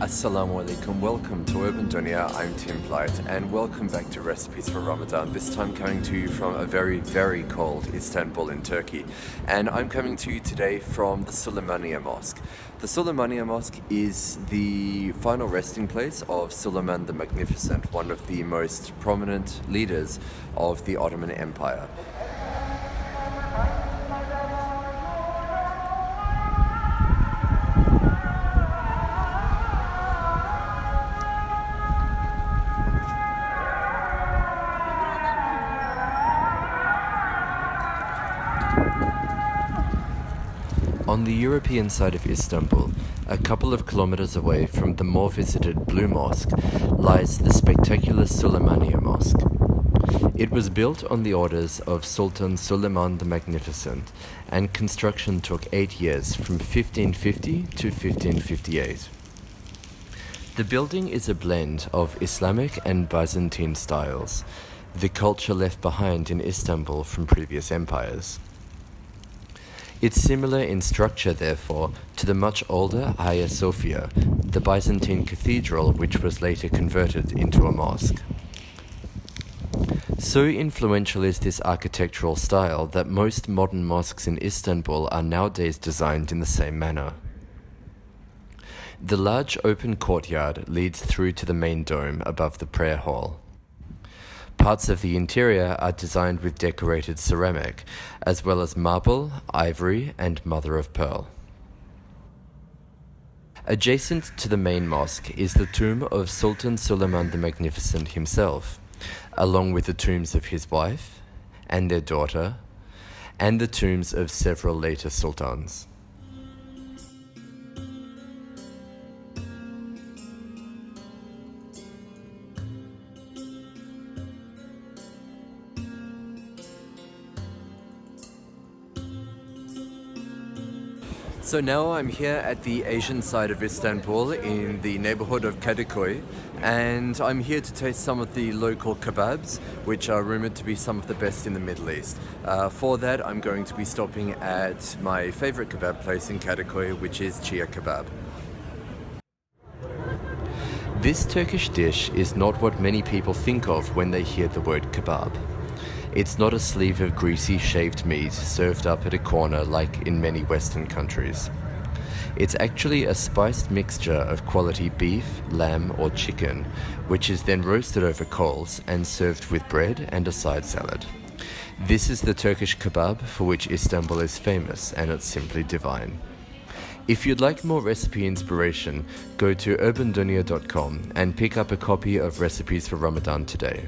Assalamu alaikum, welcome to Urban Dunya, I'm Tim Blight, and welcome back to Recipes for Ramadan, this time coming to you from a very cold Istanbul in Turkey. And I'm coming to you today from the Süleymaniye Mosque. The Süleymaniye Mosque is the final resting place of Suleiman the Magnificent, one of the most prominent leaders of the Ottoman Empire. On the European side of Istanbul, a couple of kilometers away from the more visited Blue Mosque, lies the spectacular Süleymaniye Mosque. It was built on the orders of Sultan Suleiman the Magnificent, and construction took 8 years from 1550 to 1558. The building is a blend of Islamic and Byzantine styles, the culture left behind in Istanbul from previous empires. It's similar in structure, therefore, to the much older Hagia Sophia, the Byzantine cathedral which was later converted into a mosque. So influential is this architectural style that most modern mosques in Istanbul are nowadays designed in the same manner. The large open courtyard leads through to the main dome above the prayer hall. Parts of the interior are designed with decorated ceramic, as well as marble, ivory, and mother of pearl. Adjacent to the main mosque is the tomb of Sultan Suleiman the Magnificent himself, along with the tombs of his wife and their daughter, and the tombs of several later sultans. So now I'm here at the Asian side of Istanbul in the neighborhood of Kadıköy, and I'm here to taste some of the local kebabs, which are rumored to be some of the best in the Middle East. For that, I'm going to be stopping at my favorite kebab place in Kadıköy, which is Chia Kebab. This Turkish dish is not what many people think of when they hear the word kebab. It's not a sleeve of greasy shaved meat served up at a corner like in many Western countries. It's actually a spiced mixture of quality beef, lamb or chicken, which is then roasted over coals and served with bread and a side salad. This is the Turkish kebab for which Istanbul is famous, and it's simply divine. If you'd like more recipe inspiration, go to urbandunya.com and pick up a copy of Recipes for Ramadan today.